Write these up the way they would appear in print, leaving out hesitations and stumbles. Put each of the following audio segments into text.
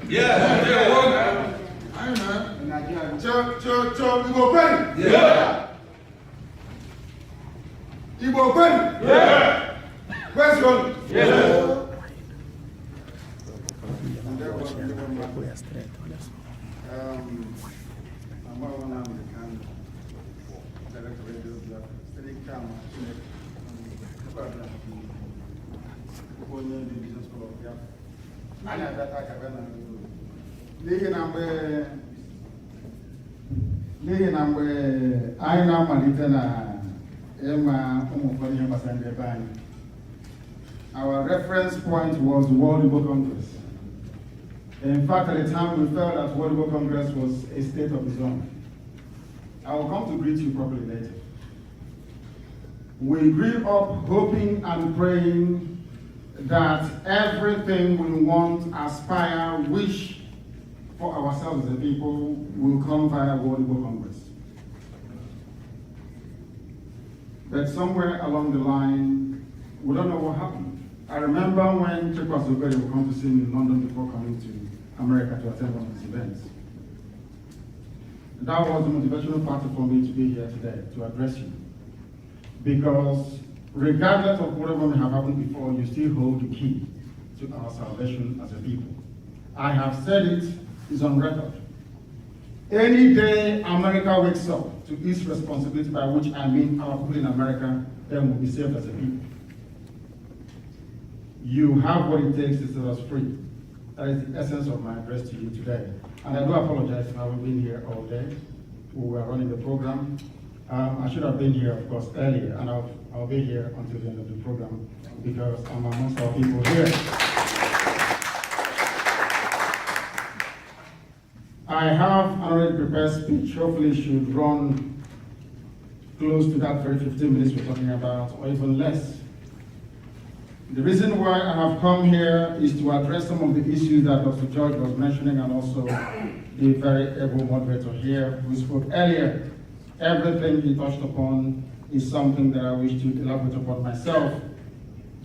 Yeah. I know. Igbo Kanu. Yeah. Igbo Kanu. Yeah. Where's your? Yeah. I'm Mazi Nnamdi Kanu, Director of Radio Steady Camera, onye ndị business school of ya. Anyị abịata ka bịa na n'ihi na mgbe anyị na-amalite na ịma ụmụ ụfọdụ ihe gbasara ndị ebe anyị. Our reference point was the World Igbo Congress. In fact, at the time we felt that World Igbo Congress was a state of its own. I will come to greet you properly later. We grew up hoping and praying that everything we want, aspire, wish for ourselves as a people will come via World Igbo Congress. But somewhere along the line, we don't know what happened. I remember when Chekwa Zuberi would come to see me in London before coming to America to attend one of his events. That was the motivational factor for me to be here today, to address you. Because regardless of whatever may have happened before, you still hold the key to our salvation as a people. I have said it, it's on record. Any day America wakes up to its responsibility, by which I mean our people in America, then we'll be saved as a people. You have what it takes to set us free. That is the essence of my address to you today. And I do apologize if I haven't been here all day. We were running the program. I should have been here, of course, earlier, and I'll be here until the end of the program because I'm amongst our people here. I have an already prepared speech. Hopefully, it should run close to that very 15 minutes we're talking about, or even less. The reason why I have come here is to address some of the issues that Dr. George was mentioning, and also the very able moderator here who spoke earlier. Everything he touched upon is something that I wish to elaborate upon myself.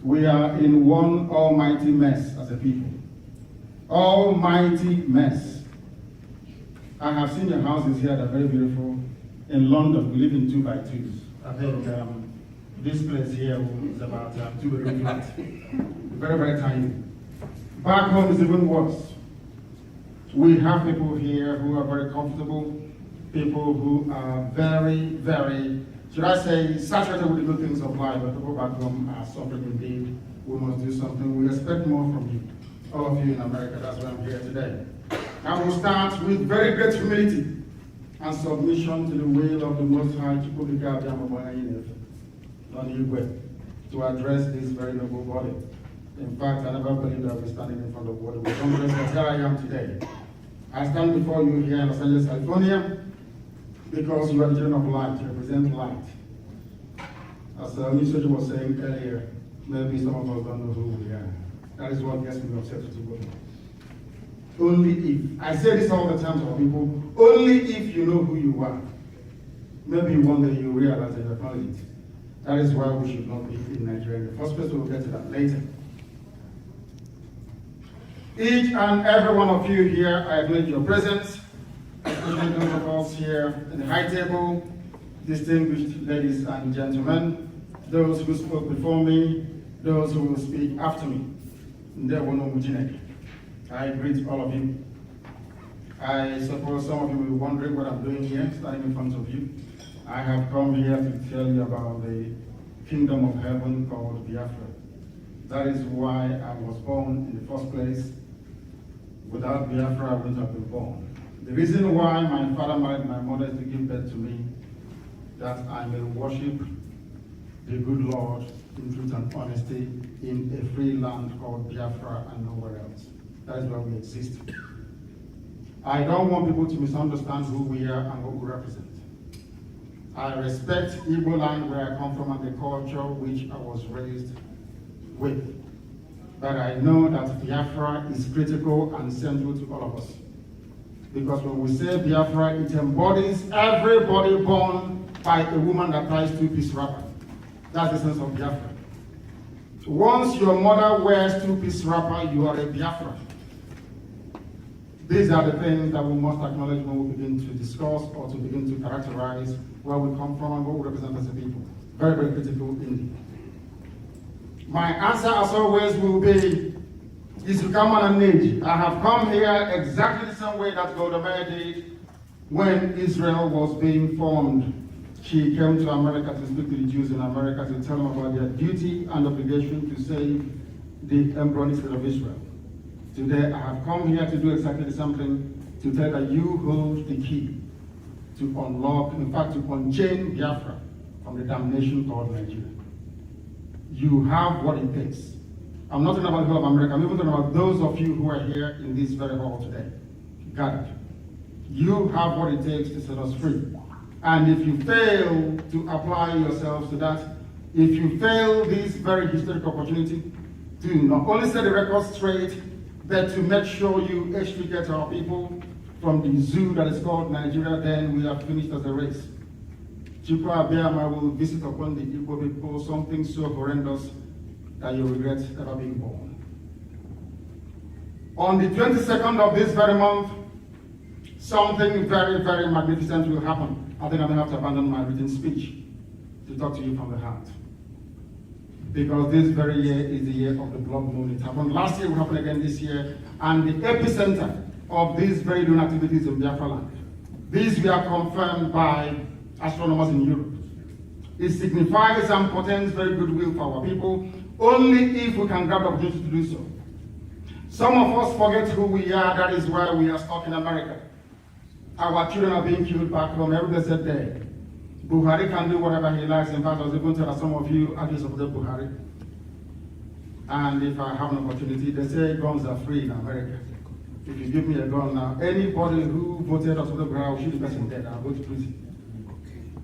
We are in one almighty mess as a people. Almighty mess. I have seen your houses here that are very beautiful. In London, we live in 2x2s. I think this place here is about 2-bedroom flat. Very, very tiny. Back home is even worse. We have people here who are very comfortable, people who are very, very, should I say, saturated with the good things of life, but people back home are suffering indeed. We must do something. We expect more from you, all of you in America. That's why I'm here today. I will start with very great humility and submission to the will of the Most High to address this very noble body. In fact, I never believed I would be standing in front of World Igbo Congress, but here I am today. I stand before you here in Los Angeles, California, because you are the children of light, you represent light. As Mr. was saying earlier, maybe some of us don't know who we are. That is what gets me upset with you. Only if, I say this all the time to our people, only if you know who you are. Maybe one day you realize that you acknowledge it. That is why we should not be in Nigeria in the first place. We'll get to that later. Each and every one of you here, I acknowledge your presence, especially those of us here in the high table, distinguished ladies and gentlemen, those who spoke before me, those who will speak after me. I greet all of you. I suppose some of you will be wondering what I'm doing here, standing in front of you. I have come here to tell you about the kingdom of heaven called Biafra. That is why I was born in the first place. Without Biafra, I wouldn't have been born. The reason why my father married my mother is to give birth to me, that I may worship the good Lord in truth and honesty in a free land called Biafra and nowhere else. That is where we exist. I don't want people to misunderstand who we are and what we represent. I respect Igbo land where I come from and the culture which I was raised with. But I know that Biafra is critical and central to all of us. Because when we say Biafra, it embodies everybody born by a woman that ties two-piece wrapper. That's the sense of Biafra. Once your mother wears two-piece wrapper, you are a Biafra. These are the things that we must acknowledge when we begin to discuss or to begin to characterize where we come from and what we represent as a people. Very, very critical indeed. My answer, as always, will be, is to come on an age. I have come here exactly the same way that Golda Meir did when Israel was being formed. She came to America to speak to the Jews in America to tell them about their duty and obligation to save the embryonic state of Israel. Today, I have come here to do exactly the same thing, to tell that you hold the key to unlock, in fact, to unchain Biafra from the damnation called Nigeria. You have what it takes. I'm not talking about the whole of America, I'm even talking about those of you who are here in this very hall today, gathered. You have what it takes to set us free. And if you fail to apply yourselves to that, if you fail this very historic opportunity to not only set the record straight, but to make sure you extricate our people from the zoo that is called Nigeria, then we have finished as a race. Chukwu Abiyama will visit upon the Igbo people something so horrendous that you regret ever being born. On the 22nd of this very month, something very, very magnificent will happen. I think I'm going to have to abandon my written speech to talk to you from the heart. Because this very year is the year of the blood moon. It happened last year, it will happen again this year. And the epicenter of these very lunar activities in Biafra land. These were confirmed by astronomers in Europe. It signifies and portends very goodwill for our people, only if we can grab the opportunity to do so. Some of us forget who we are, that is why we are stuck in America. Our children are being killed back home every blessed day. Buhari can do whatever he likes. In fact, I was even telling some of you, I just support Buhari. And if I have an opportunity, they say guns are free in America. If you give me a gun now, anybody who voted us for the Buhari will shoot the person dead. I'll go to prison.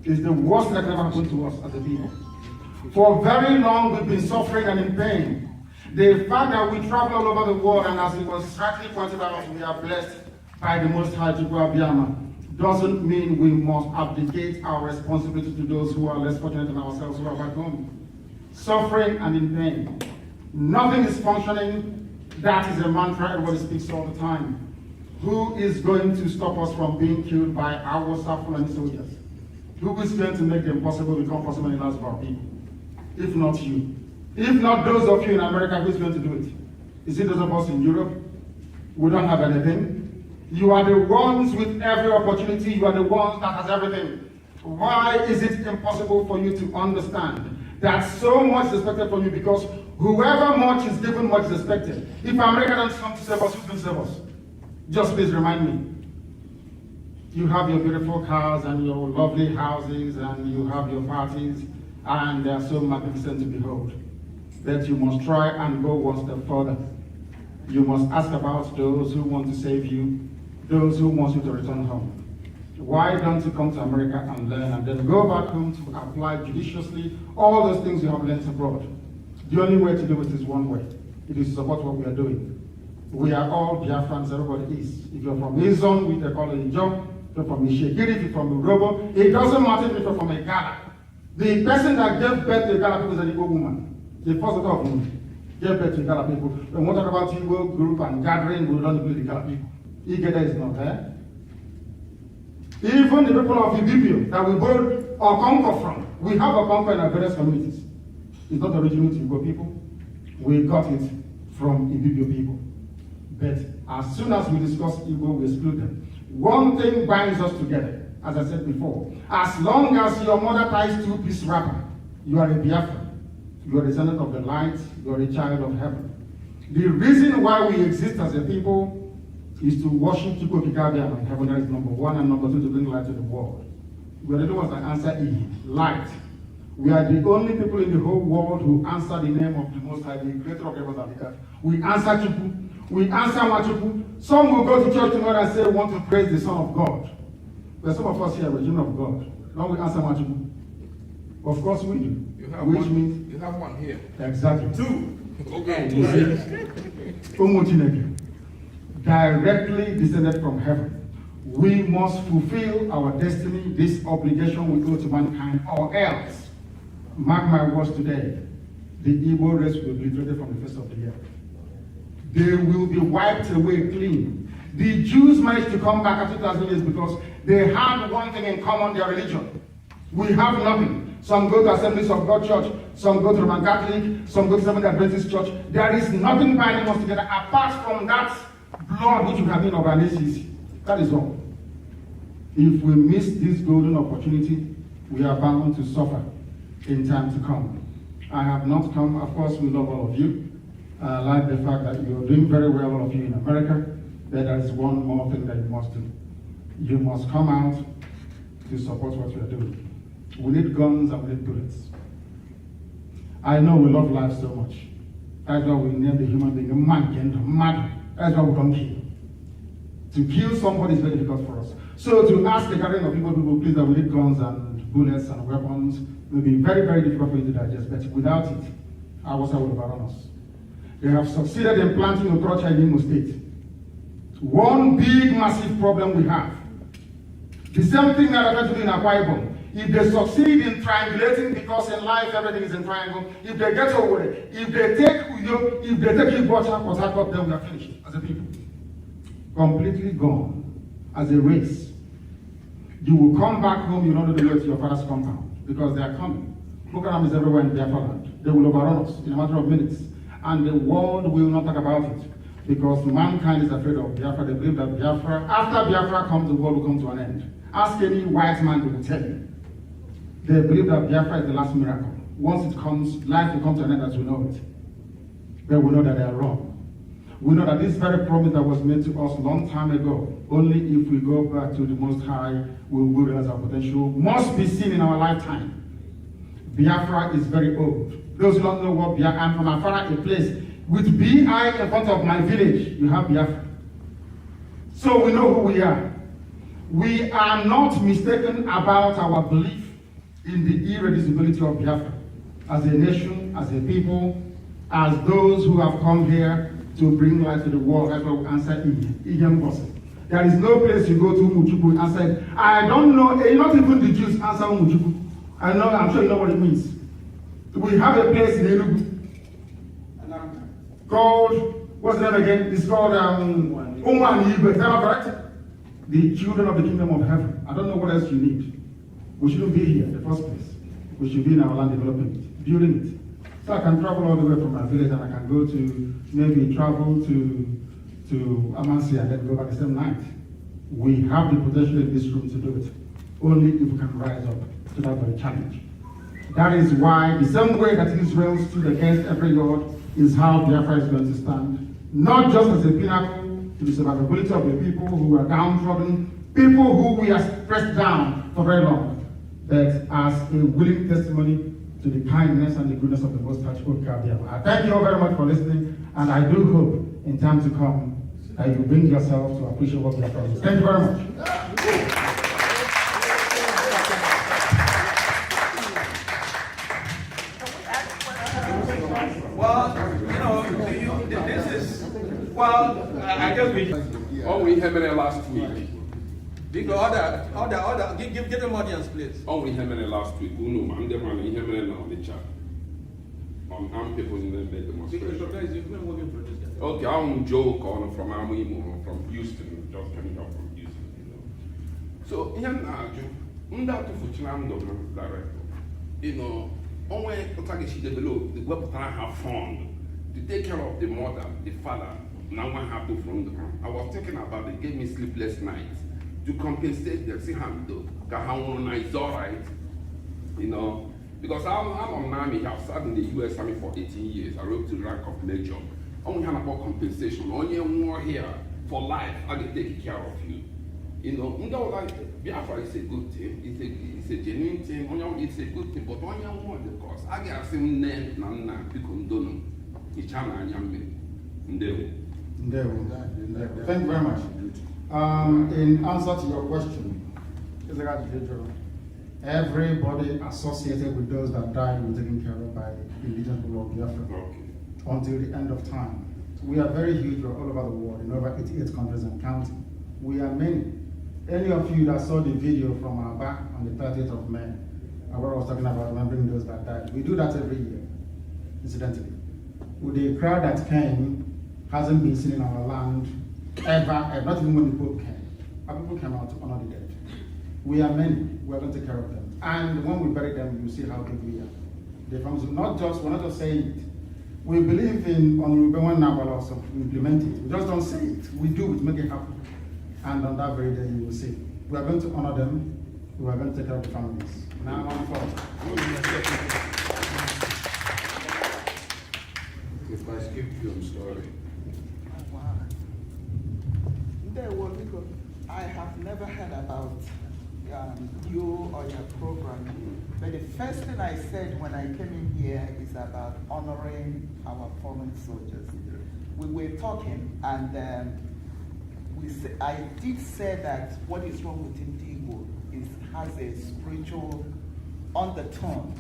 It's the worst that can ever happen to us as a people. For very long, we've been suffering and in pain. The fact that we travel all over the world, and as it was rightly pointed out, we are blessed by the Most High Chukwu Abiyama, doesn't mean we must abdicate our responsibility to those who are less fortunate than ourselves who are back home. Suffering and in pain. Nothing is functioning. That is a mantra everybody speaks all the time. Who is going to stop us from being killed by our Fulani soldiers? Who is going to make the impossible become possible in the lives of our people? If not you. If not those of you in America, who is going to do it? Is it those of us in Europe? We don't have anything. You are the ones with every opportunity. You are the ones that has everything. Why is it impossible for you to understand that so much is expected from you? Because whoever much is given, much is expected. If America doesn't come to save us, who's going to save us? Just please remind me. You have your beautiful cars and your lovely houses and you have your parties and they are so magnificent to behold. But you must try and go one step further. You must ask about those who want to save you, those who want you to return home. Why don't you come to America and learn and then go back home to apply judiciously all those things you have learned abroad? The only way to do it is one way. It is to support what we are doing. We are all Biafrans, everybody is. If you're from Izon, we call it Ijo. If you're from Ishekiri, if you're from Urobo, it doesn't matter if you're from a Ghana. The person that gave birth to Ghana people is an Igbo woman. The first of woman gave birth to Ghana people. When we talk about Igbo group and gathering, we don't include the Ghana people. Igeda is not there. Even the people of Ibibio that we both or conquer from, we have a conquer in our various communities. It's not original to Igbo people. We got it from Ibibio people. But as soon as we discuss Igbo, we exclude them. One thing binds us together, as I said before. As long as your mother ties two-piece wrapper, you are a Biafran. You are a descendant of the light. You are a child of heaven. The reason why we exist as a people is to worship Chukwu Abiyama in heaven. That is number one, and number two, to bring light to the world. We are the ones that answer E, light. We are the only people in the whole world who answer the name of the Most High, the creator of heaven and the earth. We answer Chukwu. We answer Machuku. Some will go to church tomorrow and say, we want to praise the Son of God. But some of us here are the children of God. Don't we answer Machuku? Of course we do. Which means... You have one here. Exactly. Two. Okay. Directly descended from heaven. We must fulfill our destiny, this obligation we owe to mankind, or else, mark my words today, the Igbo race will be obliterated from the face of the earth. They will be wiped away clean. The Jews managed to come back after 2,000 years because they had one thing in common, their religion. We have nothing. Some go to Assemblies of God Church, some go to Roman Catholic, some go to Seventh Adventist Church. There is nothing binding us together apart from that blood which we have been of our nations. That is all. If we miss this golden opportunity, we are bound to suffer in time to come. I have not come, of course, we love all of you. I like the fact that you're doing very well, all of you in America. But there is one more thing that you must do. You must come out to support what you are doing. We need guns and we need bullets. I know we love life so much. That's why we name the human being a mad. That's why we don't kill. To kill somebody is very difficult for us. So to ask a gathering of people please that we need guns and bullets and weapons will be very, very difficult for you to digest. But without it, our will overrun us. They have succeeded in planting a culture in Imo State. One big, massive problem we have. The same thing that happened to do in Akwa Ibom. If they succeed in triangulating, because in life everything is in triangle, if they get away, if they take Uyo, if they take Ibocha, Port Harcourt, then we are finished as a people. Completely gone as a race. You will come back home, you don't know the way to your father's compound, because they are coming. Boko Haram is everywhere in Biafra land. They will overrun us in a matter of minutes. And the world will not talk about it. Because mankind is afraid of Biafra. They believe that Biafra, after Biafra comes, the world will come to an end. Ask any white man, they will tell you. They believe that Biafra is the last miracle. Once it comes, life will come to an end as we know it. They will know that they are wrong. We know that this very promise that was made to us a long time ago, only if we go back to the Most High, we will realize our potential, must be seen in our lifetime. Biafra is very old. Those who don't know what Biafra, I'm from Afara, a place with B.I. in front of my village, you have Biafra. So we know who we are. We are not mistaken about our belief in the irreducibility of Biafra as a nation, as a people, as those who have come here to bring light to the world. That's what we answer in. There is no place you go to Umuchukwu and say, I don't know, not even the Jews answer Umuchukwu. I'm sure you know what it means. We have a place in Enugu called, what's the name again? It's called Umwan Ibe. Is that correct? The children of the kingdom of heaven. I don't know what else you need. We shouldn't be here in the first place. We should be in our land developing it, building it. So I can travel all the way from my village and I can go to, maybe travel to Amansi and then go back the same night. We have the potential in this room to do it. Only if we can rise up to that very challenge. That is why the same way that Israel stood against every god is how Biafra is going to stand. Not just as a pinnacle to the survivability of the people who are downtrodden, people who we have pressed down for very long, but as a willing testimony to the kindness and the goodness of the Most High Biafra. I thank you all very much for listening, and I do hope in time to come that you bring yourself to appreciate what Biafra is. Thank you very much. I guess we had it last week. Give them audience, please. We had it last week. I'm the man in Yemen now, the chat. I'm people in the demonstration. Okay, I'm Joe calling from Amimo, from Houston, just coming up from Houston. So, here now, I'm not to Fuchinando director. Only she developed the web have fund to take care of the mother, the father. Now I have to from them. I was thinking about they gave me sleepless nights to compensate them. See how it's all right, because I'm on Army. I've served in the U.S. Army for 18 years. I rose to the rank of major. Only have about compensation. Only more here for life. I can take care of you. Like Biafra is a good thing. It's a genuine thing. It's a good thing. But only more the cost. I get some name na people don't know. It's China and Thank you very much. In answer to your question, everybody associated with those that died were taken care of by the indigenous people of Biafra until the end of time. We are very huge all over the world, in over 88 countries and counting. We are many. Any of you that saw the video from our back on the 30th of May, where I was talking about remembering those that died, we do that every year, incidentally. With the crowd that came, hasn't been seen in our land ever, not even when the Pope came. Our people came out to honor the dead. We are many, we are going to take care of them. And when we bury them, you see how big we are. We're not just saying it. We believe in Honorable Nabal also, we implement it. We just don't say it. We do it, make it happen. And on that very day, you will see. We are going to honor them. We are going to take care of the families. Now on forward. If I skip you, I'm sorry. Wow. Because I have never heard about you or your program. But the first thing I said when I came in here is about honoring our fallen soldiers. We were talking, and I did say that what is wrong with Igbo has a spiritual undertone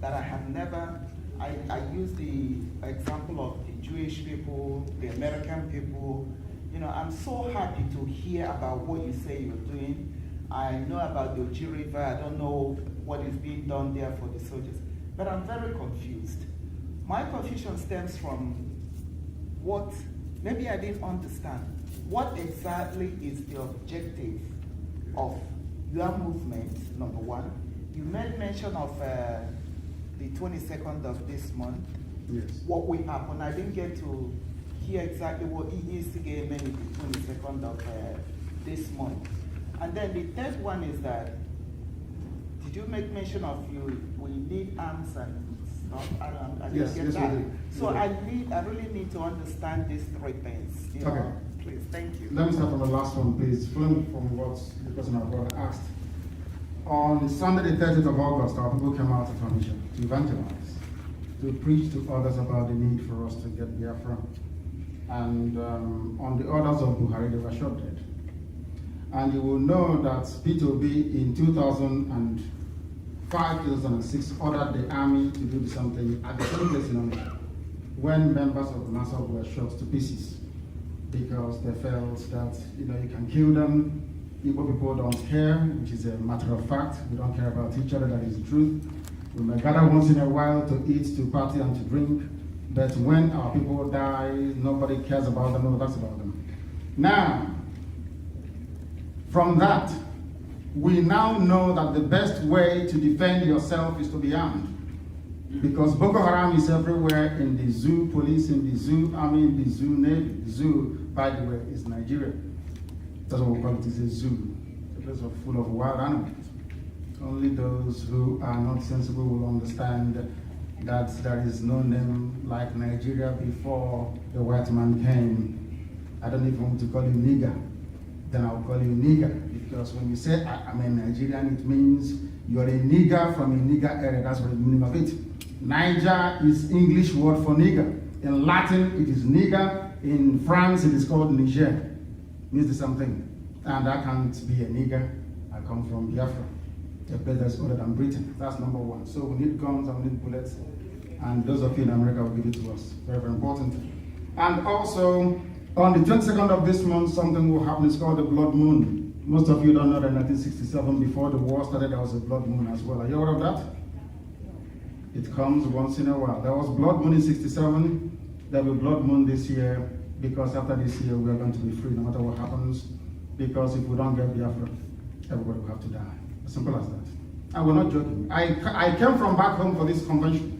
that I have never. I use the example of the Jewish people, the American people. You know, I'm so happy to hear about what you say you're doing. I know about the Oji River. I don't know what is being done there for the soldiers. But I'm very confused. My confusion stems from what, maybe I didn't understand. What exactly is the objective of your movement, number one? You made mention of the 22nd of this month. Yes. What will happen? I didn't get to hear exactly what EECG meant the 22nd of this month. And then the third one is that, did you make mention of we need arms and stuff? I Yes, didn't get yes, that. we do. So I really need to understand these three things. You Okay. know? Please, thank you. Let me start from the last one, please. Following from what the person I've got asked. On Sunday, the 30th of August, our people came out of our mission to evangelize, to preach to others about the need for us to get Biafra. And on the orders of Buhari, they were shot dead. And you will know that P2B in 2005, 2006 ordered the army to do something at the same place in Onitsha when members of the Nassau were shot to pieces because they felt that you can kill them. Igbo people don't care, which is a matter of fact. We don't care about each other, that is the truth. We may gather once in a while to eat, to party, and to drink. But when our people die, nobody cares about them, nobody talks about them. Now, from that, we now know that the best way to defend yourself is to be armed. Because Boko Haram is everywhere, in the zoo police, in the zoo army, in the zoo navy. The zoo, by the way, is Nigeria. That's what we call it, is a zoo. A place full of wild animals. Only those who are not sensible will understand that there is no name like Nigeria before the white man came. I don't even want to call you nigger. Then I'll call you nigger. Because when you say I'm a Nigerian, it means you're a nigger from a nigger area. That's what the meaning of it. Niger is English word for nigger. In Latin, it is nigger. In France, it is called Niger. It means the same thing. And I can't be a nigger. I come from Biafra, a place that's older than Britain. That's number one. So we need guns and we need bullets. And those of you in America will give it to us. Very, very important. And also, on the 22nd of this month, something will happen. It's called the blood moon. Most of you don't know that in 1967, before the war started, there was a blood moon as well. Are you aware of that? It comes once in a while. There was blood moon in 67. There will be blood moon this year, because after this year, we are going to be free no matter what happens. Because if we don't get Biafra, everybody will have to die. As simple as that. And we're not joking. I came from back home for this convention.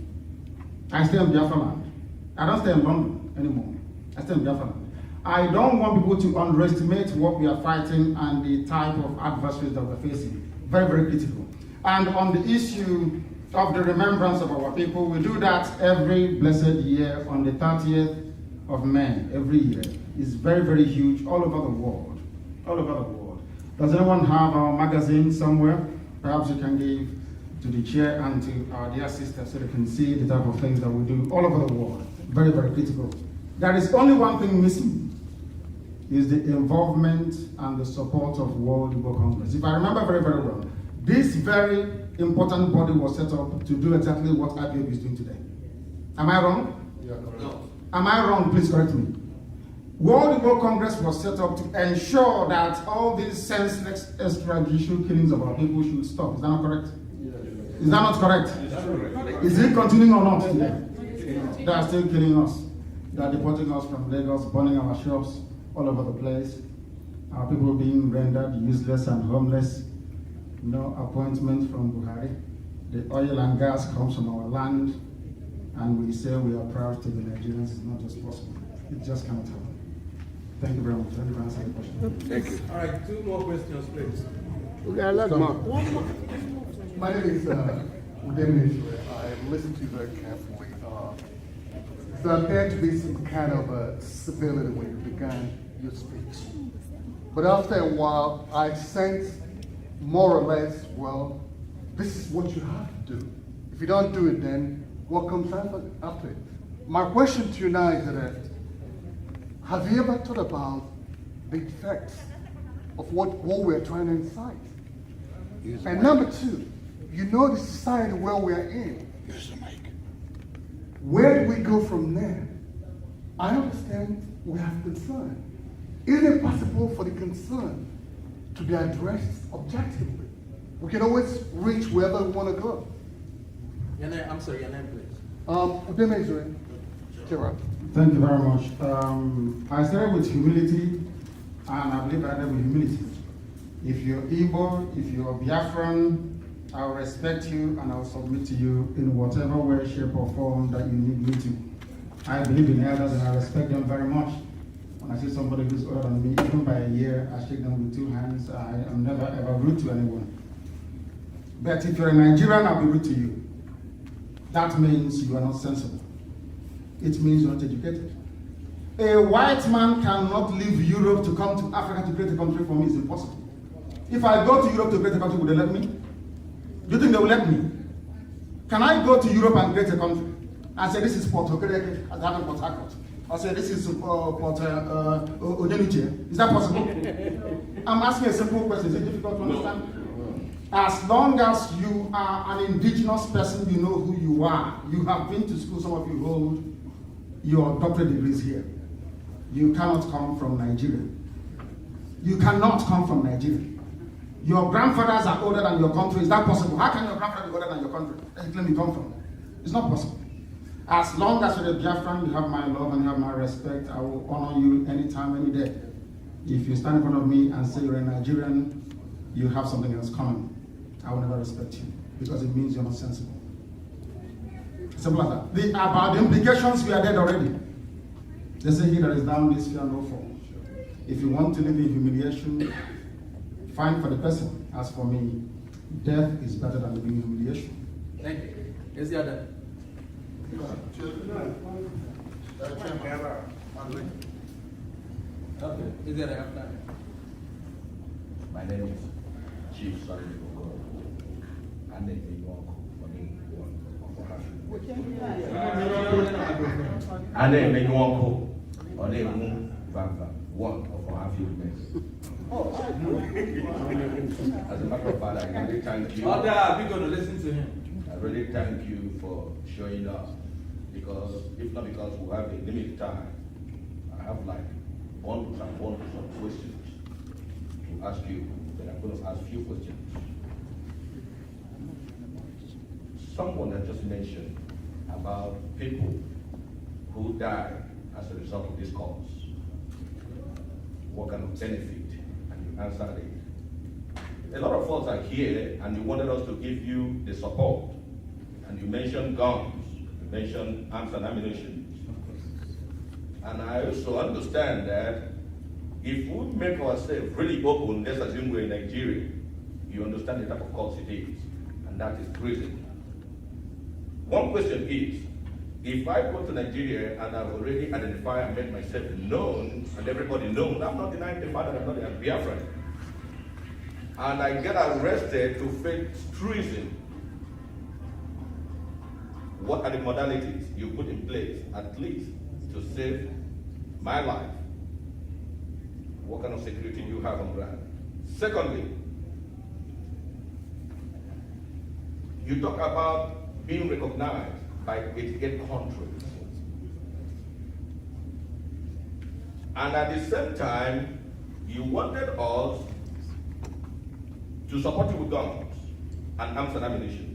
I stay in Biafra land. I don't stay in London anymore. I stay in Biafra land. I don't want people to underestimate what we are fighting and the type of adversaries that we're facing. Very, very critical. And on the issue of the remembrance of our people, we do that every blessed year on the 30th of May, every year. It's very, very huge all over the world. All over the world. Does anyone have our magazine somewhere? Perhaps you can give to the chair and to our dear sisters so they can see the type of things that we do all over the world. Very, very critical. There is only one thing missing, is the involvement and the support of World Igbo Congress. If I remember very, very well, this very important body was set up to do exactly what IPOB is doing today. Am I wrong? Yeah, correct. No. Am I wrong? Please correct me. World Igbo Congress was set up to ensure that all these senseless extrajudicial killings of our people should stop. Is that not correct? Is that not correct? Is it continuing or not? They are still killing us. They are deporting us from Lagos, burning our shops, all over the place. Our people being rendered useless and homeless. No appointment from Buhari. The oil and gas comes from our land, and we say we are proud to be Nigerians. It's not just possible. It just cannot happen. Thank you very much. Let me answer the question. Thank you. All right, 2 more questions, please. Okay, let's mark. My name is Udemy. I listened to you very carefully. There appeared to be some kind of civility when you began your speech. But after a while, I sensed more or less, well, this is what you have to do. If you don't do it, then what comes after it? My question to you now is that, have you ever thought about the effects of what we're trying to incite? And number 2, you know the society where we are in. Where do we go from there? I understand we have concern. Is it possible for the concern to be addressed objectively? We can always reach wherever we want to go. Your name, I'm sorry, your name, please. Udemy Israel. Kira. Thank you very much. I started with humility, and I believe I ended with humility. If you're Igbo, if you're Biafran, I'll respect you and I'll submit to you in whatever way, shape, or form that you need me to. I believe in elders and I respect them very much. When I see somebody who's older than me, even by a year, I shake them with 2 hands. I am never ever rude to anyone. But if you're a Nigerian, I'll be rude to you. That means you are not sensible. It means you're not educated. A white man cannot leave Europe to come to Africa to create a country. For me, it's impossible. If I go to Europe to create a country, would they let me? Do you think they will let me? Can I go to Europe and create a country and say this is Port Okereke, as I have in Port Harcourt? Or say this is Port Odeniche? Is that possible? I'm asking a simple question. Is it difficult to understand? As long as you are an indigenous person, you know who you are. You have been to school, some of you hold your doctorate degrees here. You cannot come from Nigeria. You cannot come from Nigeria. Your grandfathers are older than your country. Is that possible? How can your grandfather be older than your country that you claim you come from? It's not possible. As long as you're a Biafran, you have my love and you have my respect. I will honor you anytime, any day. If you stand in front of me and say you're a Nigerian, you have something else coming. I will never respect you because it means you're not sensible. Simple as that. About the implications, we are dead already. They say he that is down this fear no fall. If you want to live in humiliation, fine for the person. As for me, death is better than living in humiliation. Thank you. Is the other? Okay. Is there after? My name is Chief Sergeant Okoro. And then you walk for me. And then you walk or they move one of our achievements. As a matter of fact, I really thank you. Other, are we going to listen to him? I really thank you for showing up. Because if not because we have a limited time, I have like bundles and bundles of questions to ask you, but I'm going to ask few questions. Someone had just mentioned about people who died as a result of this cause. What kind of benefit? And you answered it. A lot of us are here and you wanted us to give you the support. And you mentioned guns, you mentioned arms and ammunition. And I also understand that if we make ourselves really open, let's assume we're in Nigeria, you understand the type of cause it is, and that is prison. One question is, if I go to Nigeria and I've already identified and made myself known, and everybody knows, I'm not denying the fact that I'm not a Biafran, and I get arrested to face treason, what are the modalities you put in place, at least, to save my life? What kind of security do you have on ground? Secondly, you talk about being recognized by 88 countries. And at the same time, you wanted us to support you with guns and arms and ammunition.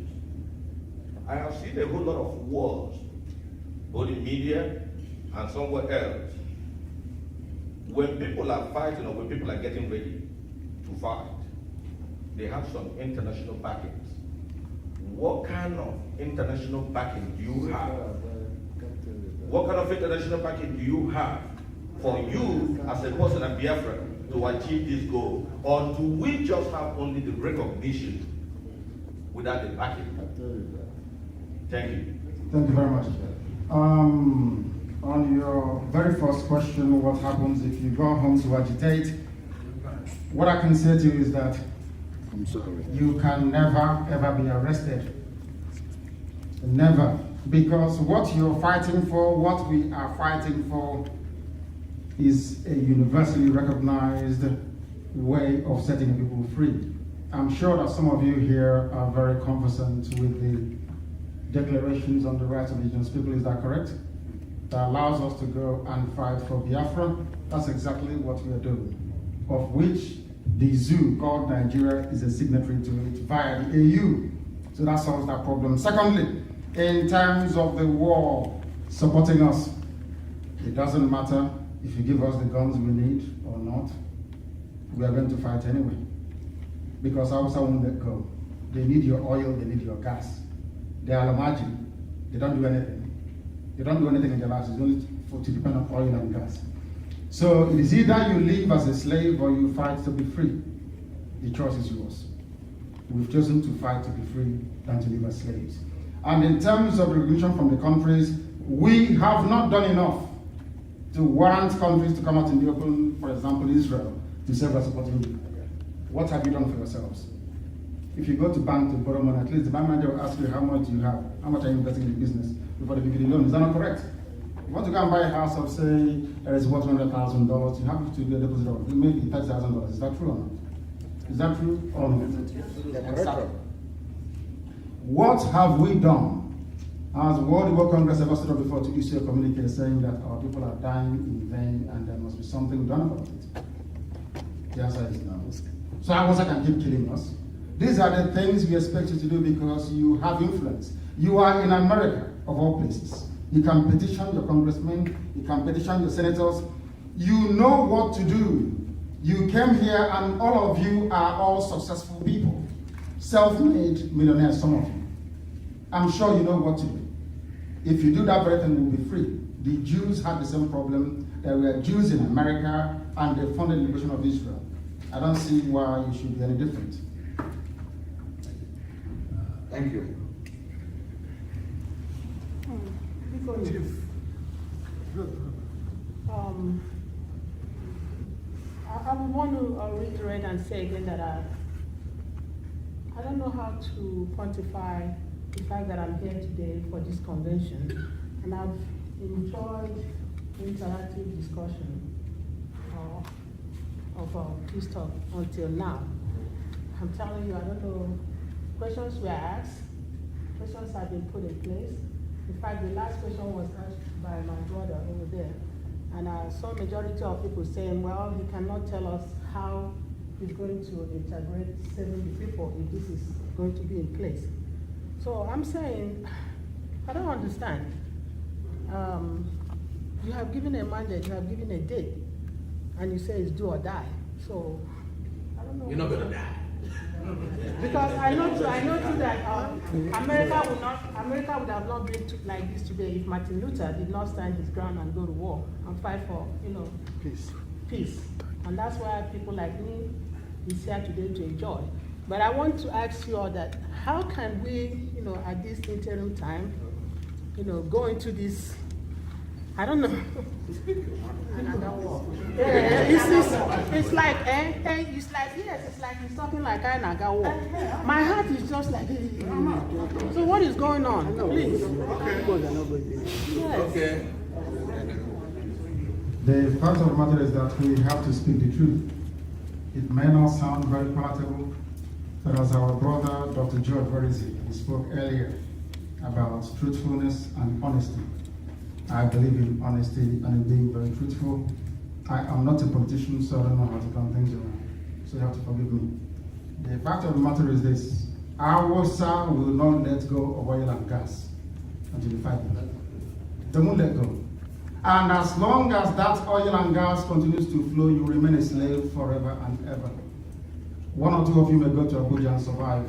I have seen a whole lot of wars, both in media and somewhere else, when people are fighting or when people are getting ready to fight, they have some international backings. What kind of international backing do you have? What kind of international backing do you have for you as a person at Biafra to achieve this goal? Or do we just have only the recognition without the backing? Thank you. Thank you very much. On your very first question, what happens if you go home to agitate? What I can say to you is that you can never ever be arrested. Never. Because what you're fighting for, what we are fighting for, is a universally recognized way of setting people free. I'm sure that some of you here are very conversant with the declarations on the rights of indigenous people, is that correct? That allows us to go and fight for Biafra. That's exactly what we are doing, of which the zoo called Nigeria is a signatory to it via the AU. So that solves that problem. Secondly, in terms of the war supporting us, it doesn't matter if you give us the guns we need or not. We are going to fight anyway. Because Hausa won't let go. They need your oil, they need your gas. They are Lamaji. They don't do anything. They don't do anything in their lives. It's only to depend on oil and gas. So it is either you live as a slave or you fight to be free. The choice is yours. We've chosen to fight to be free than to live as slaves. And in terms of recognition from the countries, we have not done enough to warrant countries to come out in the open, for example, Israel, to say we're supporting you. What have you done for yourselves? If you go to bank to borrow money, at least the bank manager will ask you how much do you have, how much are you investing in the business before they give you the loan. Is that not correct? If you want to go and buy a house of, say, there is worth $100,000, you have to do a deposit of maybe $30,000. Is that true or not? Is that true or not? What have we done? Has the World Igbo Congress ever stood up before to issue a communique saying that our people are dying in vain and there must be something done about it? The answer is no. So Hausa can keep killing us. These are the things we expect you to do because you have influence. You are in America, of all places. You can petition your congressmen, you can petition your senators. You know what to do. You came here and all of you are all successful people. Self-made millionaires, some of you. I'm sure you know what to do. If you do that, everything will be free. The Jews had the same problem. There were Jews in America and they funded the liberation of Israel. I don't see why you should be any different. Thank you. I would want to reiterate and say again that I don't know how to quantify the fact that I'm here today for this convention, and I've enjoyed interactive discussion of peace talk until now. I'm telling you, I don't know, questions were asked, questions have been put in place. In fact, the last question was asked by my brother over there, and I saw majority of people saying, well, he cannot tell us how he's going to integrate 70 people if this is going to be in place. So I'm saying, I don't understand. You have given a mandate, you have given a date, and you say it's do or die. So I don't know. You're not gonna die. Because I know too that America would have not been like this today if Martin Luther did not stand his ground and go to war and fight for, peace. And that's why people like me is here today to enjoy. But I want to ask you all that, how can we, at this interim time, go into this, I don't know. Another war. It's like he's talking like I naga war. My heart is just like, so what is going on? Please. Yes. Okay. The fact of the matter is that we have to speak the truth. It may not sound very palatable, but as our brother, Dr. George Verizi, he spoke earlier about truthfulness and honesty. I believe in honesty and in being very truthful. I am not a politician, so I don't know how to turn things around. So you have to forgive me. The fact of the matter is this: Hausa will not let go of oil and gas until the fight. They won't let go. And as long as that oil and gas continues to flow, you remain a slave forever and ever. One or two of you may go to Abuja and survive.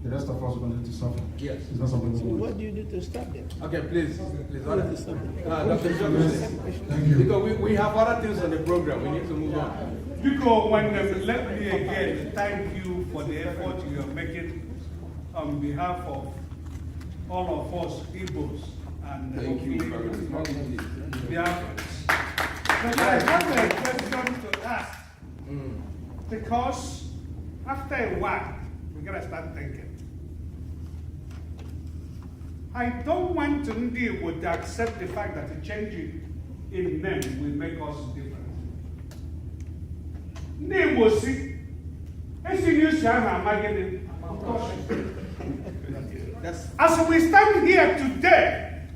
The rest of us will continue to suffer. Yes. It's not something we want. What do you do to stop them? Okay, please, order. Dr. Yes. Thank you. Because we have other things on the program. We need to move on. Because let me again thank you for the effort you are making on behalf of all of us Igbos and Thank you very much. Biafrans. But I have a question to ask, because after a while, we gotta start thinking. I don't want to deal with accept the fact that the change in name will make us different. Name was see, as you as we stand here today,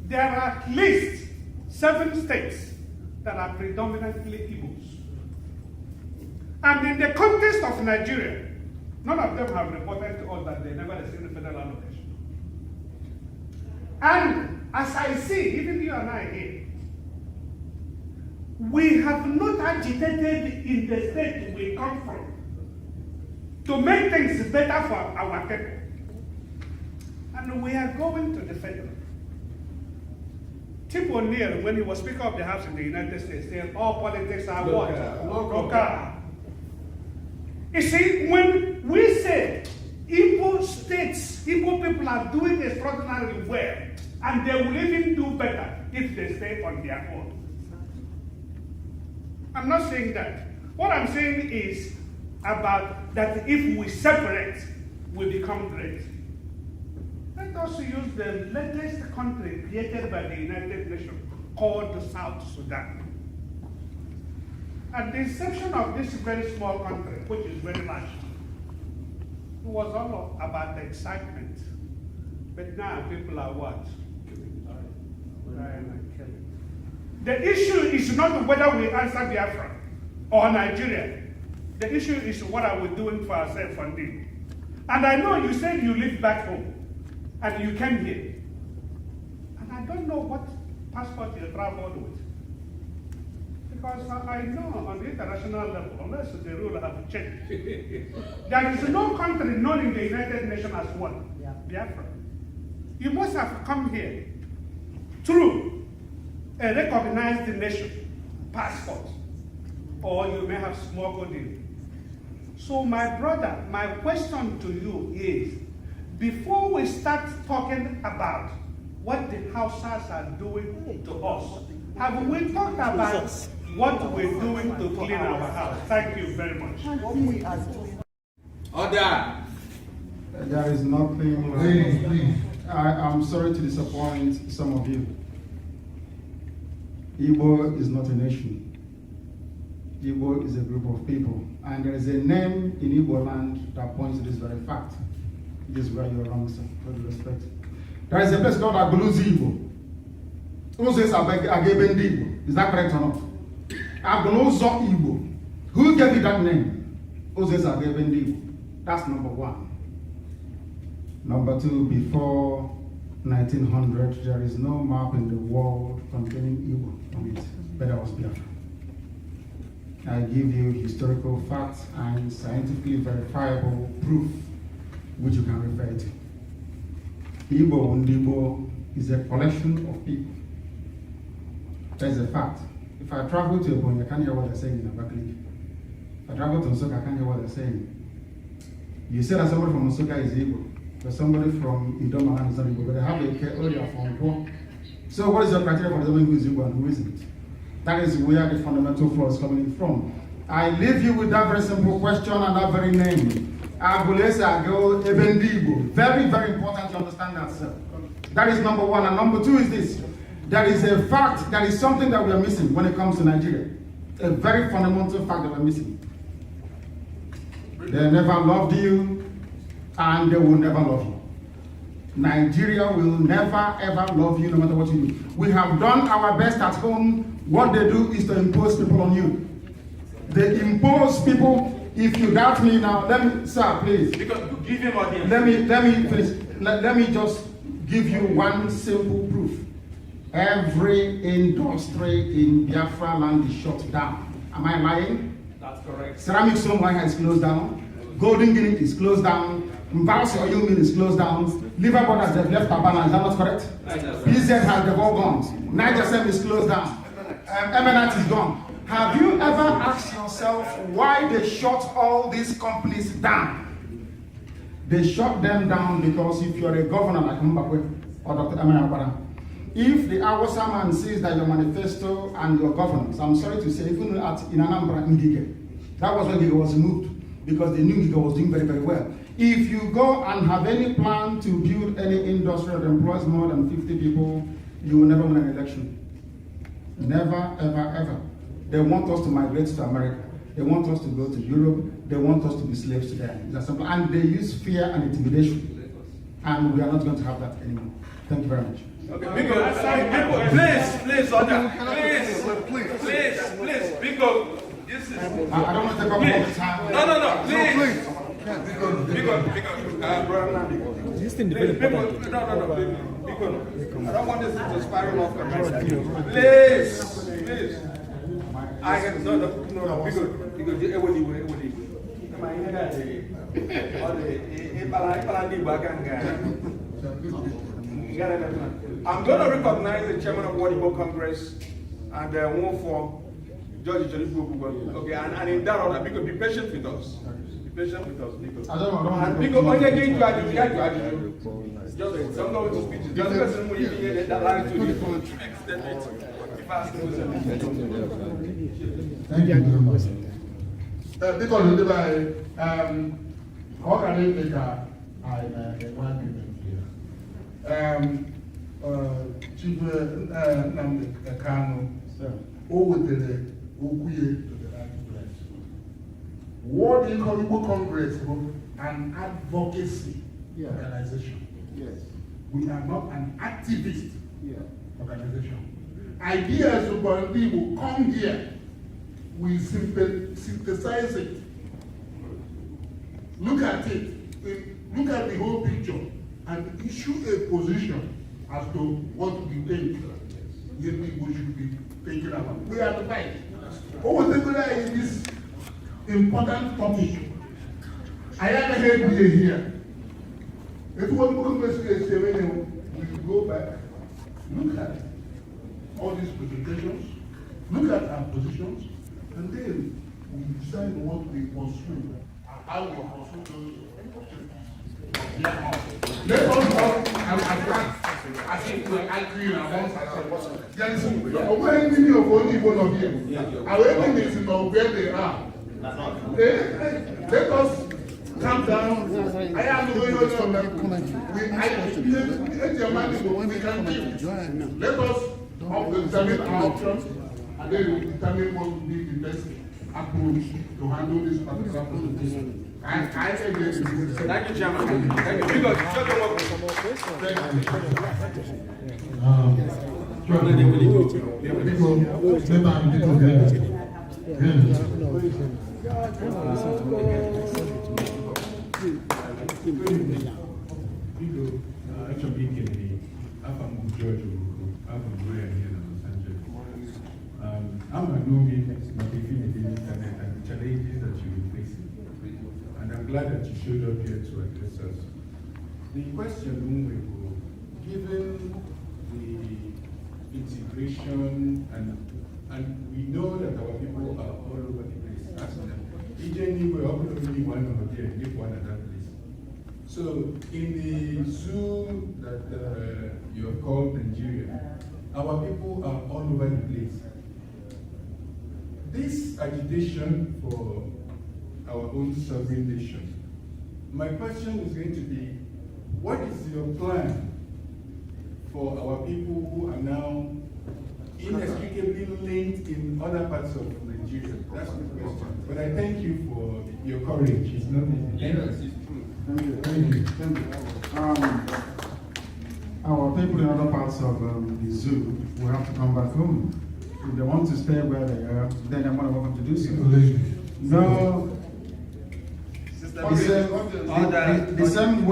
there are at least 7 states that are predominantly Igbos. And in the context of Nigeria, none of them have reported to us that they never received a federal allocation. And as I see, even you and I here, we have not agitated in the state we come from to make things better for our people. And we are going to the federal. Tip O'Neill, when he was Speaker of the House in the United States, said all politics are what? Local. You see, when we say Igbo states, Igbo people are doing extraordinarily well, and they will even do better if they stay on their own. I'm not saying that. What I'm saying is about that if we separate, we become great. Let us use the latest country created by the United Nations called the South Sudan. At the inception of this very small country, which is very large, it was all about the excitement. But now people are what? Dying and killing. The issue is not whether we answer Biafra or Nigeria. The issue is what are we doing for ourselves and them. And I know you said you live back home and you came here. And I don't know what passport you traveled with. Because I know on the international level, unless the rule have changed, there is no country known in the United Nations as one, Biafra. You must have come here through a recognized nation passport, or you may have smuggled in. So my brother, my question to you is, before we start talking about what the Hausas are doing to us, have we talked about what we're doing to clean our house? Thank you very much. Order. There is nothing. I'm sorry to disappoint some of you. Igbo is not a nation. Igbo is a group of people. And there is a name in Igbo land that points to this very fact. This is where you're wrong, sir, with respect. There is a place called Aguluzi Igbo. Who says Agebendi Igbo? Is that correct or not? Aguluzo Igbo. Who gave you that name? Who says Agebendi Igbo? That's number 1. Number 2, before 1900, there is no map in the world containing Igbo on it, but that was Biafra. I give you historical facts and scientifically verifiable proof which you can refer to. Igbo Ndibo is a collection of people. That is a fact. If I travel to Ebonyi, I can't hear what they're saying in Abakaliki. If I travel to Nsukka, I can't hear what they're saying. You say that somebody from Nsukka is Igbo, but somebody from Idomahan is not Igbo, but they have a area from Igbo. So what is your criteria for determining who is Igbo and who isn't? That is where the fundamental flaw is coming from. I leave you with that very simple question and that very name. Agulese Agel Ebendibo. Very, very important to understand that, sir. That is number 1. And number 2 is this. That is a fact, that is something that we are missing when it comes to Nigeria. A very fundamental fact that we're missing. They never loved you, and they will never love you. Nigeria will never ever love you no matter what you do. We have done our best at home. What they do is to impose people on you. They impose people. If you doubt me now, let me, sir, please. Because give him audience. Let me finish. Let me just give you one simple proof. every industry in Biafra land is shut down. Am I lying? That's correct. Ceramic stone wire is closed down. Golden Guinea is closed down. Mbausi oil mill is closed down. Liver Brothers have left Abana, is that not correct? PZ has they've all gone. Niger Sem is closed down. Eminent is gone. Have you ever asked yourself why they shut all these companies down? They shut them down because if you're a governor like Mbakwe or Dr. Eminent, if the Awasa man sees that your manifesto and your governance, I'm sorry to say, even in Anambra, Ngige, that was when Ngige was removed because they knew Ngige was doing very, very well. If you go and have any plan to build any industry that employs more than 50 people, you will never win an election. Never, ever, ever. They want us to migrate to America. They want us to go to Europe. They want us to be slaves to them. It's simple. And they use fear and intimidation. And we are not going to have that anymore. Thank you very much. Okay, please, Order. Please, because this is. I don't want to take up all the time. No, please. This thing is very important. I don't want this to spiral off the Please. I can no, because everybody. I'm going to recognize the chairman of World Igbo Congress and one for George Cholifu. Okay, and in that order, because be patient with us. Be patient with us, because. And because when you're going to add, just don't go into speeches. Just listen when you hear that line to the extend it. Thank you very much. Because how can I make one argument here? Chief Nnamdi Kanu, who with the Okuye to the right place. World Igbo Congress, an advocacy organization. Yes. We are not an activist organization. Ideas about people come here, we synthesize it, look at it, look at the whole picture, and issue a position as to what we think we should be thinking about. We are the fight. Over this important topic, I have a head here. If one Congress is we will go back, look at all these presentations, look at our positions, and then we decide what we pursue, how we pursue those. Let us not as if we're arguing amongst ourselves. There is over enemy of only one of them. Our enemy is not where they are. Let us calm down. I am going on that. We can give. Let us examine our options, and then we determine what would be the best approach to handle this particular problem. And I agree. Thank you, Chairman. Thank you. Because I'm a newbie, but if you need the internet and the challenges that you're facing. And I'm glad that you showed up here to address us. The question, given the integration and we know that our people are all over the place. That's them. Even we're only one over there, live one at that place. So in the zoo that you have called Nigeria, our people are all over the place. This agitation for our own sovereign nation, my question is going to be, what is your plan for our people who are now inextricably linked in other parts of Nigeria? That's the question. But I thank you for your courage. It's not easy. Thank you. Our people in other parts of the zoo will have to come back home. If they want to stay where they are, then they're more than welcome to do so. No. The same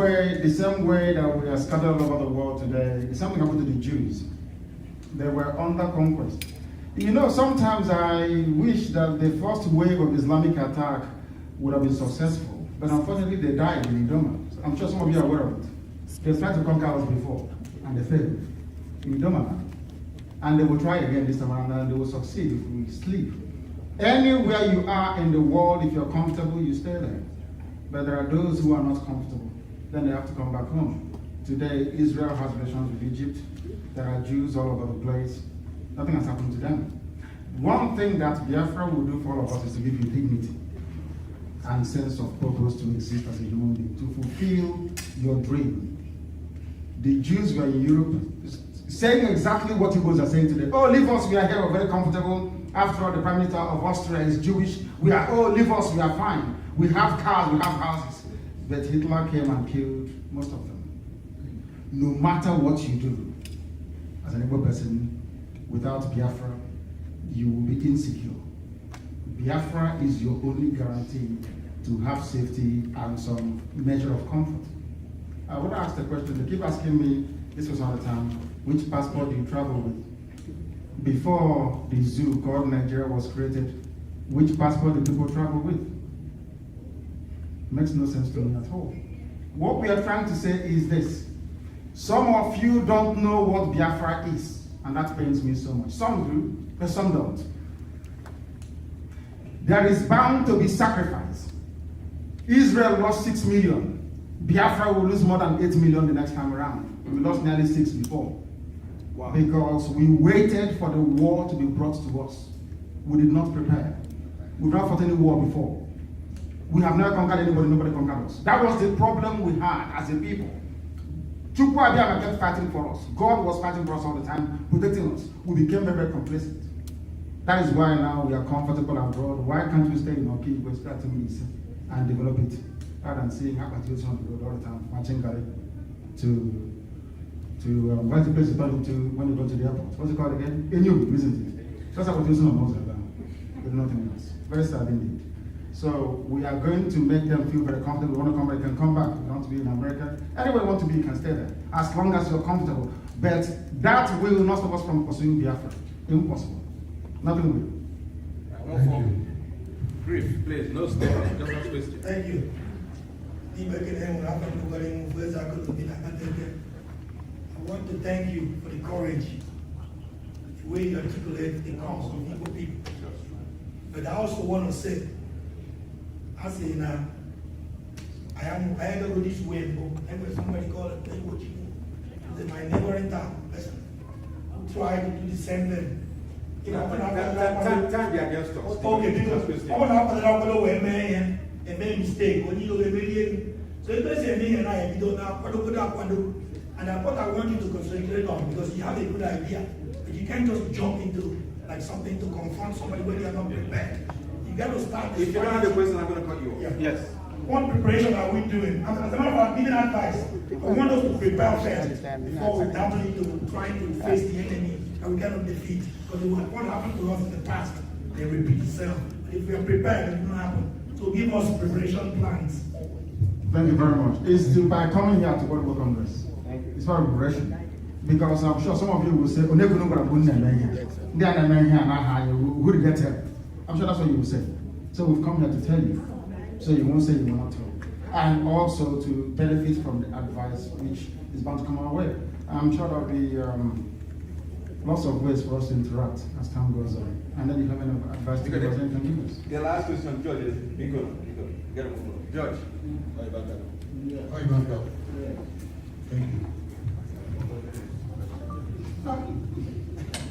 way that we are scattered all over the world today, the same thing happened to the Jews. They were under conquest. You know, sometimes I wish that the first wave of Islamic attack would have been successful, but unfortunately they died in Idoma. I'm sure some of you are aware of it. They tried to conquer us before, and they failed in Idoma. And they will try again this time around, and they will succeed if we sleep. Anywhere you are in the world, if you're comfortable, you stay there. But there are those who are not comfortable. Then they have to come back home. Today, Israel has relations with Egypt. There are Jews all over the place. Nothing has happened to them. One thing that Biafra will do for all of us is to give you dignity and sense of purpose to exist as a human being, to fulfill your dream. The Jews were in Europe saying exactly what Igbos are saying today. Oh, leave us, we are here, we're very comfortable. After all, the Prime Minister of Austria is Jewish. Leave us, we are fine. We have cars, we have houses. But Hitler came and killed most of them. No matter what you do, as an Igbo person, without Biafra, you will be insecure. Biafra is your only guarantee to have safety and some measure of comfort. I want to ask the question, they keep asking me, this was all the time, which passport do you travel with? Before the zoo called Nigeria was created, which passport do people travel with? Makes no sense to me at all. What we are trying to say is this. Some of you don't know what Biafra is, and that pains me so much. Some do, but some don't. There is bound to be sacrifice. Israel lost 6 million. Biafra will lose more than 8 million the next time around. We lost nearly 6 before. Wow. Because we waited for the war to be brought to us. We did not prepare. We've not fought any war before. We have never conquered anybody, nobody conquered us. That was the problem we had as a people. Chukwu Abiyama kept fighting for us. God was fighting for us all the time, protecting us. We became very, very complacent. That is why now we are comfortable abroad. Why can't we stay in our key and develop it? Rather than seeing Akpati on the road all the time, marching to what's the place you turn to when you go to the airport? What's it called again? Enu, isn't it? Just Akpati on Mozambique, but nothing else. Very sad indeed. So we are going to make them feel very comfortable. We want to come back, you can come back. We want to be in America. Anywhere you want to be, you can stay there. As long as you're comfortable. But that will not stop us from pursuing Biafra. Impossible. Nothing will. One form. Brief, please. No story. Just one question. Thank you. I want to thank you for the courage, the way you articulate the cause of Igbo people. But I also want to say, I say now, I am going to go this way, and somebody called it in my neighboring town, who try to do the same thing. Time be against us. Okay, because I want to go away, man, and make mistake. When you go so if they say me and I don't know, and I what I want you to concentrate on, because you have a good idea, but you can't just jump into like something to confront somebody when you are not prepared. You got to start. If you don't have a question, I'm going to cut you off. Yeah. Yes. What preparation are we doing? As a matter of fact, giving advice, I want us to prepare first before we dive into trying to face the enemy that we cannot defeat. Because what happened to us in the past, they repeat itself. If we are prepared, it will not happen. So give us preparation plans. Thank you very much. It's by coming here to World Igbo Congress. It's for preparation. Because I'm sure some of you will say, who did get help? I'm sure that's what you will say. So we've come here to tell you. So you won't say you will not talk. And also to benefit from the advice which is bound to come our way. I'm sure there'll be lots of ways for us to interact as time goes on. And then you have any advice to give us, you can give us. The last question, George, is be good. Get him. George. Thank you.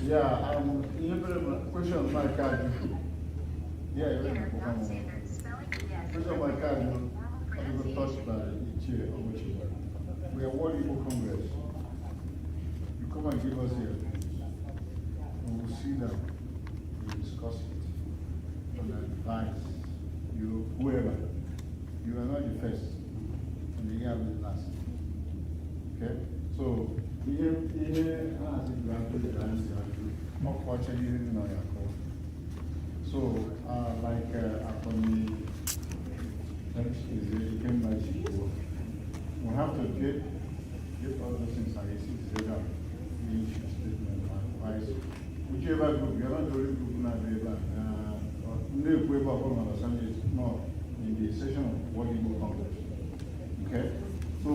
Yeah, question of my card. Yeah, question of my card. I was touched by the chair of which we are World Igbo Congress. You come and give us here. And we'll see them. We'll discuss it. And advise you, whoever. You are not the first. And the year will last. Okay? So, so, like upon the came by we have to get all those things and receive the statement why guys. Whichever group, you're not the only group now, no, in the session of World Igbo Congress. Okay? So,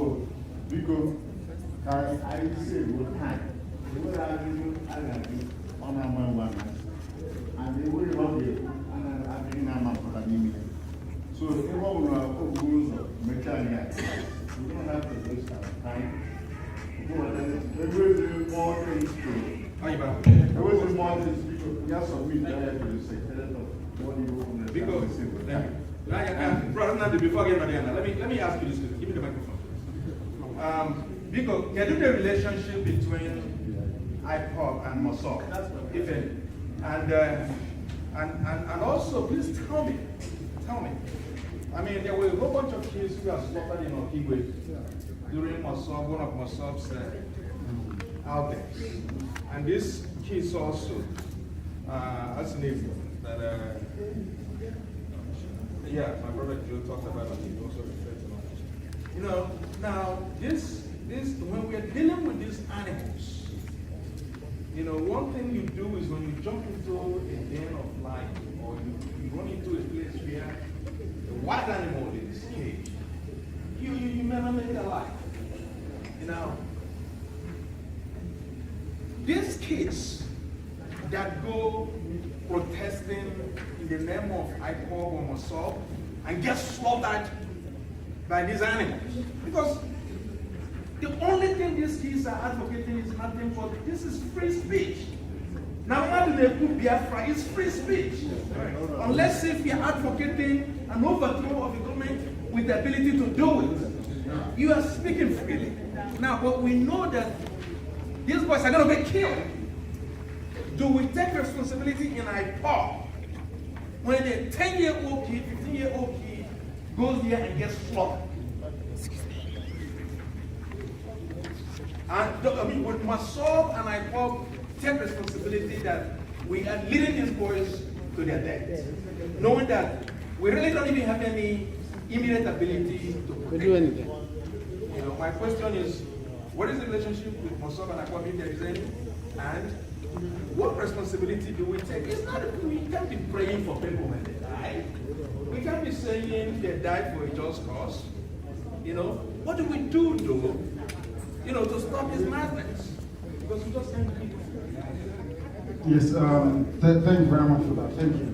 because I say what time, the way I do, on our one, and they will not be, and I'm doing a month for an email. So, everyone will have rules of mechanics. We don't have to waste our time. There will be more things to. There will be more things because we have submitted to the Secretariat of World Igbo Congress. Because, Brother Nnamdi, before I get ready, let me ask you this. Give me the microphone. Because can you do the relationship between IPOB and Mossop, if any? And also, please tell me. I mean, there were a whole bunch of kids who are slaughtered in Okigwe during Mossop, one of Mossop's outings. And these kids also, as an example, that yeah, my brother Joe talked about it, he also referred to it. You know, now this when we are dealing with these animals, you know, one thing you do is when you jump into a den of life or you run into a place where a wild animal is caged, you may not make it alive. You know, these kids that go protesting in the name of IPOB or Mossop and get slaughtered by these animals. Because the only thing these kids are advocating is nothing but this is free speech. Now, how do they put Biafra? It's free speech. Unless if you're advocating an overthrow of the government with the ability to do it, you are speaking freely. Now, but we know that these boys are going to get killed. Do we take responsibility in IPOB when a 10-year-old kid, 15-year-old kid goes there and gets slaughtered? And I mean, with Mossop and IPOB take responsibility that we are leading these boys to their death, knowing that we really don't even have any immediate ability to protect them. You know, my question is, what is the relationship with Mossop and IPOB, if there is any? And what responsibility do we take? It's not, we can't be praying for people when they die. We can't be saying they died for a just cause. You know, what do we do though, you know, to stop this madness? Because we just can't keep it. Yes, thank you very much for that. Thank you.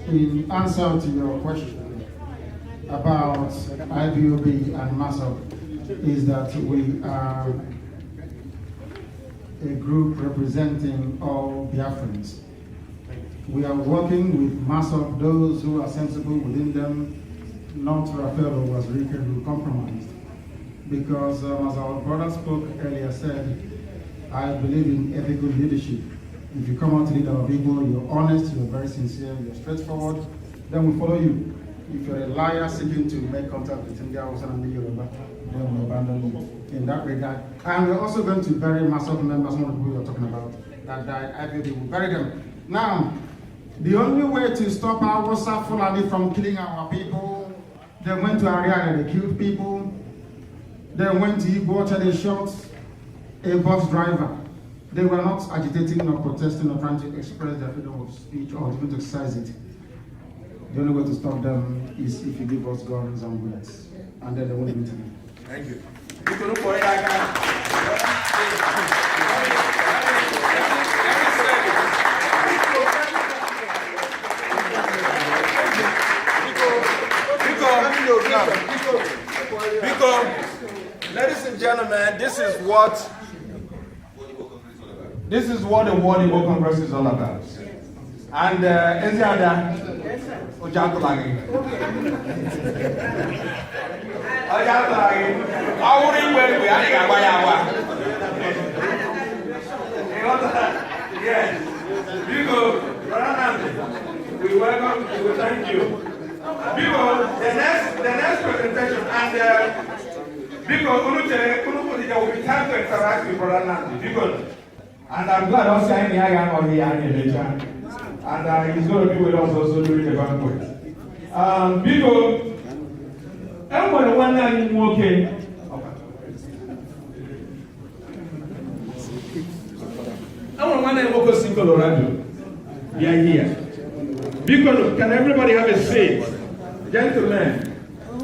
In answer to your question about IPOB and Mossop, is that we are a group representing all Biafrans. We are working with Mossop, those who are sensible within them, not Raphael who was written, who compromised. Because as our brother spoke earlier said, I believe in ethical leadership. If you come out to lead our people, you're honest, you're very sincere, you're straightforward, then we follow you. If you're a liar seeking to make contact with India and the Yoruba, then we abandon you in that regard. And we're also going to bury Mossop members, one of the people you're talking about, that died. I will bury them. Now, the only way to stop our Wasa Fulani from killing our people, they went to Area and they killed people. They went to Igbo, they shot a bus driver. They were not agitating or protesting or trying to express their freedom of speech or even to exercise it. The only way to stop them is if you give us guns and bullets. And then they won't do it again. Thank you. Because, ladies and gentlemen, this is what the World Igbo Congress is all about. And Eziada, Ojakulagi. Yes. Because, we welcome, we thank you. Because the next presentation, and because there will be time to interact with Brother Nnamdi. Because, and I'm glad also I'm here on the later. And he's going to be with us also during the banquet. Because everybody one night okay. I want one I work in Colorado. They are here. Because can everybody have a seat? Gentlemen,